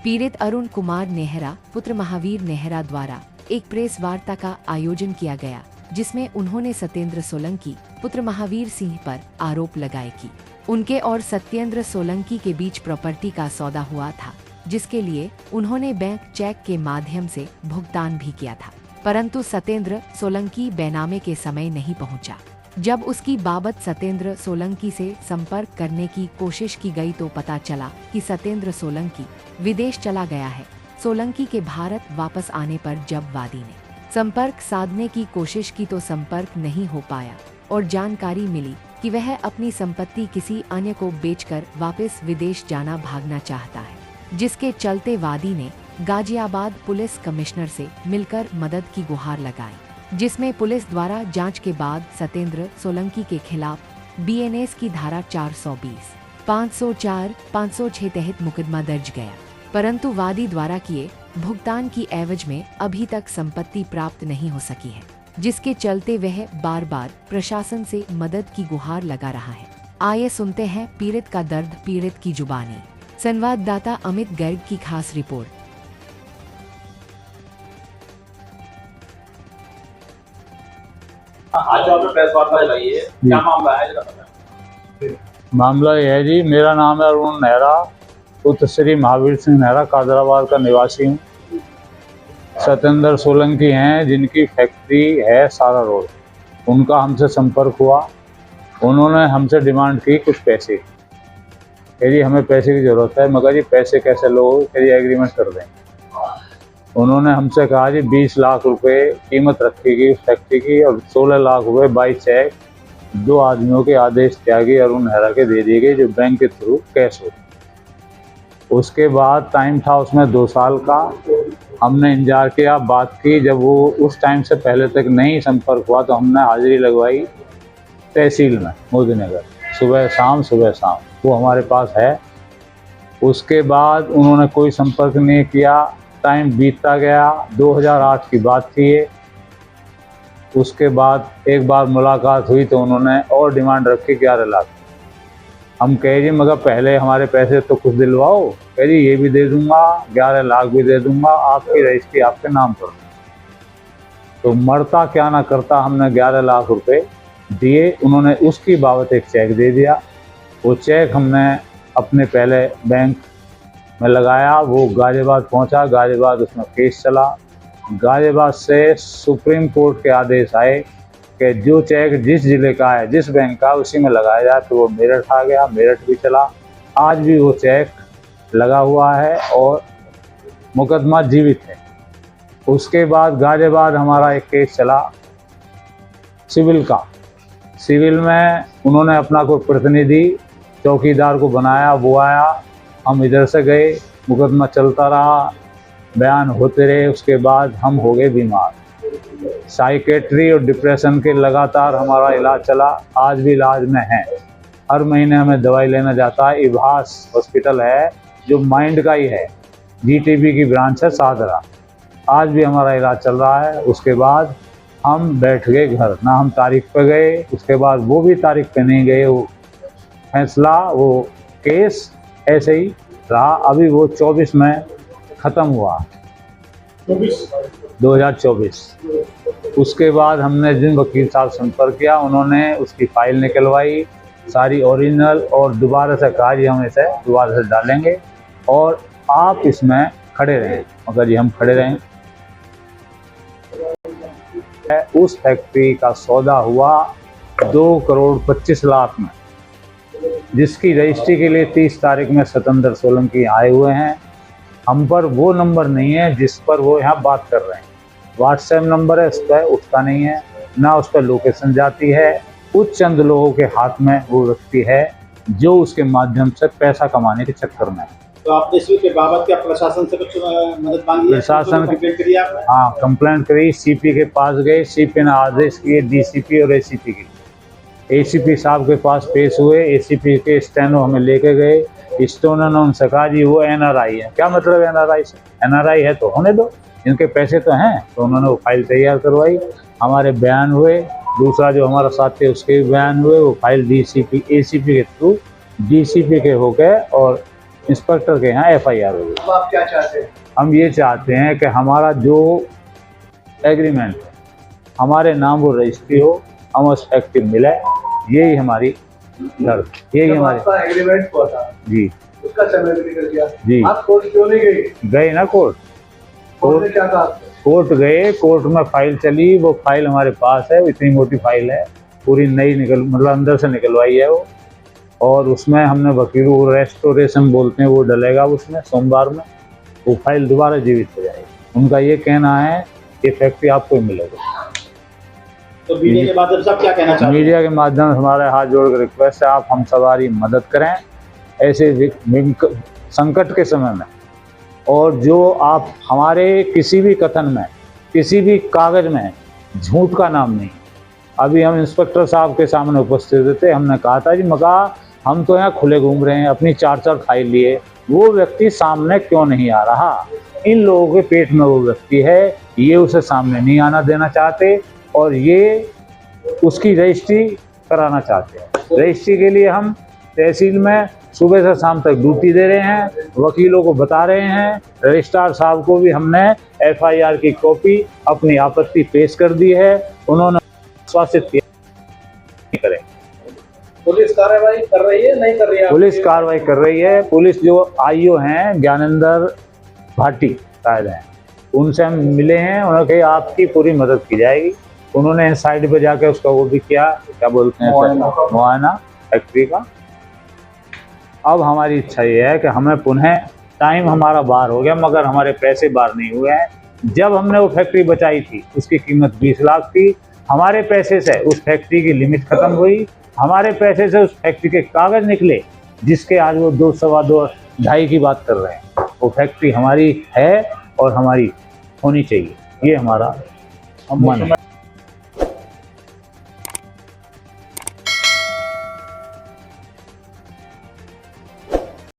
पीड़ित अरुण कुमार नेहरा पुत्र महावीर नेहरा द्वारा एक प्रेस वार्ता का आयोजन किया गया, जिसमें उन्होंने सत्येंद्र सोलंकी पुत्र महावीर सिंह पर आरोप लगाए कि उनके और सत्येंद्र सोलंकी के बीच प्रॉपर्टी का सौदा हुआ था, जिसके लिए उन्होंने बैंक चेक के माध्यम से भुगतान भी किया था, परंतु सत्येंद्र सोलंकी बेनामे के समय नहीं पहुंचा। जब उसकी बाबत सत्येंद्र सोलंकी से संपर्क करने की कोशिश की गई तो पता चला कि सत्येंद्र सोलंकी विदेश चला गया है। सोलंकी के भारत वापस आने पर जब वादी ने संपर्क साधने की कोशिश की तो संपर्क नहीं हो पाया और जानकारी मिली कि वह अपनी संपत्ति किसी अन्य को बेचकर वापस विदेश जाना भागना चाहता है, जिसके चलते वादी ने गाजियाबाद पुलिस कमिश्नर से मिलकर मदद की गुहार लगाई, जिसमें पुलिस द्वारा जांच के बाद सत्येंद्र सोलंकी के खिलाफ बीएनएस की धारा 420, 504, 506 तहत मुकदमा दर्ज गया, परंतु वादी द्वारा किए भुगतान की एवज में अभी तक संपत्ति प्राप्त नहीं हो सकी है, जिसके चलते वह बार बार प्रशासन से मदद की गुहार लगा रहा है। आइए सुनते हैं पीड़ित का दर्द, पीड़ित की जुबानी। संवाददाता अमित गर्ग की खास रिपोर्ट। आज आपने प्रेस वार्ता लगाई है, क्या मामला है जरा बताएं। मामला यह है जी, मेरा नाम है अरुण नेहरा, पुत्र श्री महावीर सिंह नेहरा, कादराबाद का निवासी हूँ। सत्येंद्र सोलंकी हैं जिनकी फैक्ट्री है सारा रोड, उनका हमसे संपर्क हुआ। उन्होंने हमसे डिमांड की कुछ पैसे, यदि हमें पैसे की ज़रूरत है, मगर ये पैसे कैसे लोगे, यदि एग्रीमेंट कर दें। उन्होंने हमसे कहा जी 20 लाख रुपए कीमत रखी गई फैक्ट्री की और 16 लाख रुपए बाई चेक 2 आदमियों के आदेश त्यागी अरुण नेहरा के दे दिए गए, जो बैंक के थ्रू कैश हो। उसके बाद टाइम था उसमें 2 साल का। हमने इंतजार किया, बात की, जब वो उस टाइम से पहले तक नहीं संपर्क हुआ तो हमने हाजिरी लगवाई तहसील में मोदीनगर, सुबह शाम वो हमारे पास है। उसके बाद उन्होंने कोई संपर्क नहीं किया, टाइम बीतता गया। 2008 की बात थी ये। उसके बाद एक बार मुलाकात हुई तो उन्होंने और डिमांड रखी 11 लाख। हम कहे जी मगर पहले हमारे पैसे तो कुछ दिलवाओ। कह जी ये भी दे दूंगा, 11 लाख भी दे दूंगा, आपकी रजिस्ट्री आपके नाम पर। तो मरता क्या ना करता, हमने 11 लाख रुपए दिए। उन्होंने उसकी बाबत एक चेक दे दिया। वो चेक हमने अपने पहले बैंक में लगाया, वो गाजियाबाद पहुंचा। गाजियाबाद उसमें केस चला। गाजियाबाद से सुप्रीम कोर्ट के आदेश आए कि जो चेक जिस जिले का है, जिस बैंक का, उसी में लगाया जाए। तो वो मेरठ आ गया, मेरठ भी चला। आज भी वो चेक लगा हुआ है और मुकदमा जीवित है। उसके बाद गाजियाबाद हमारा एक केस चला सिविल का। सिविल में उन्होंने अपना कोई प्रतिनिधि चौकीदार को बनाया, वो आया, हम इधर से गए, मुकदमा चलता रहा, बयान होते रहे। उसके बाद हम हो गए बीमार। साइकेट्री और डिप्रेशन के लगातार हमारा इलाज चला, आज भी इलाज में है। हर महीने हमें दवाई लेना जाता है। इभास हॉस्पिटल है जो माइंड का ही है, जीटीबी की ब्रांच है सादरा। आज भी हमारा इलाज चल रहा है। उसके बाद हम बैठ गए घर, ना हम तारीख पे गए। उसके बाद वो भी तारीख पे नहीं गए। वो फैसला, वो केस ऐसे ही रहा। अभी वो 24 में ख़त्म हुआ, 2024। उसके बाद हमने जिन वकील साहब संपर्क किया, उन्होंने उसकी फाइल निकलवाई सारी ओरिजिनल, और दोबारा से कहा जी हम इसे दोबारा से डालेंगे और आप इसमें खड़े रहें। मगर जी हम खड़े रहें। उस फैक्ट्री का सौदा हुआ 2 करोड़ 25 लाख में, जिसकी रजिस्ट्री के लिए 30 तारीख में सत्येंद्र सोलंकी आए हुए हैं। हम पर वो नंबर नहीं है जिस पर वो यहाँ बात कर रहे हैं। व्हाट्सएप नंबर है, उस पर उठता नहीं है, ना उस पर लोकेशन जाती है। कुछ चंद लोगों के हाथ में वो व्यक्ति है जो उसके माध्यम से पैसा कमाने के चक्कर में। तो आपने इसके बाबत क्या प्रशासन से कुछ मदद मांगी? प्रशासन कंप्लेंट करी आपने? हाँ, कंप्लेंट करी, सीपी के पास गए। सीपी ने आदेश किए डीसीपी और एसीपी के। एसीपी साहब के पास पेश हुए, एसीपी के स्टेनो हमें लेके गए। स्टोनर ने उनसे कहा जी वो एनआरआई है। क्या मतलब एनआरआई से? एनआरआई है तो होने दो, इनके पैसे तो हैं। तो उन्होंने वो फाइल तैयार करवाई, हमारे बयान हुए। दूसरा जो हमारा साथी उसके भी बयान हुए। वो फाइल डीसीपी एसीपी के थ्रू डीसीपी के हो गए और इंस्पेक्टर के यहाँ FIR हो गई। अब आप क्या चाहते हैं? हम ये चाहते हैं कि हमारा जो एग्रीमेंट है हमारे नाम वो रजिस्ट्री हो, हम उस फैक्ट्री मिले, यही हमारी शर्त, यही जब हमारी। आपका एग्रीमेंट हुआ था जी उसका समय भी निकल गया, जी। आप कोर्ट क्यों नहीं गए? गए ना कोर्ट, कोर्ट ने क्या कहा आपको? कोर्ट गए, कोर्ट में फाइल चली, वो फाइल हमारे पास है, इतनी मोटी फाइल है, पूरी नई मतलब अंदर से निकलवाई है वो, और उसमें हमने वकील को रेस्टोरेशन बोलते हैं वो डलेगा उसमें, सोमवार में वो फाइल दोबारा जीवित हो जाएगी। उनका ये कहना है कि फैक्ट्री आपको ही मिलेगा। तो मीडिया के माध्यम से आप क्या कहना चाहते हैं? मीडिया के माध्यम से हमारे हाथ जोड़ कर रिक्वेस्ट है, आप हम सवारी मदद करें ऐसे संकट के समय में, और जो आप हमारे किसी भी कथन में, किसी भी कागज में झूठ का नाम नहीं। अभी हम इंस्पेक्टर साहब के सामने उपस्थित थे, हमने कहा था जी मगा हम तो यहाँ खुले घूम रहे हैं, अपनी 4-4 फाइल लिए, वो व्यक्ति सामने क्यों नहीं आ रहा? इन लोगों के पेट में वो व्यक्ति है, ये उसे सामने नहीं आना देना चाहते, और ये उसकी रजिस्ट्री कराना चाहते हैं। रजिस्ट्री के लिए हम तहसील में सुबह से शाम तक ड्यूटी दे रहे हैं, वकीलों को बता रहे हैं, रजिस्ट्रार साहब को भी हमने FIR की कॉपी अपनी आपत्ति पेश कर दी है, उन्होंने आश्वासित किया करें। पुलिस कार्रवाई कर रही है, नहीं कर रही है? पुलिस कार्रवाई कर रही है। पुलिस जो IO हैं ज्ञानेंद्र भाटी शायद हैं, उनसे हम मिले हैं, उन्होंने कहा आपकी पूरी मदद की जाएगी। उन्होंने साइड पे जाके उसका वो भी किया, क्या बोलते हैं, मुआयना फैक्ट्री का। अब हमारी इच्छा ये है कि हमें पुनः, टाइम हमारा बाहर हो गया मगर हमारे पैसे बाहर नहीं हुए हैं। जब हमने वो फैक्ट्री बचाई थी उसकी कीमत 20 लाख थी, हमारे पैसे से उस फैक्ट्री की लिमिट खत्म हुई, हमारे पैसे से उस फैक्ट्री के कागज निकले, जिसके आज वो 2, सवा 2, 2.5 की बात कर रहे हैं। वो फैक्ट्री हमारी है और हमारी होनी चाहिए, ये हमारा मन है।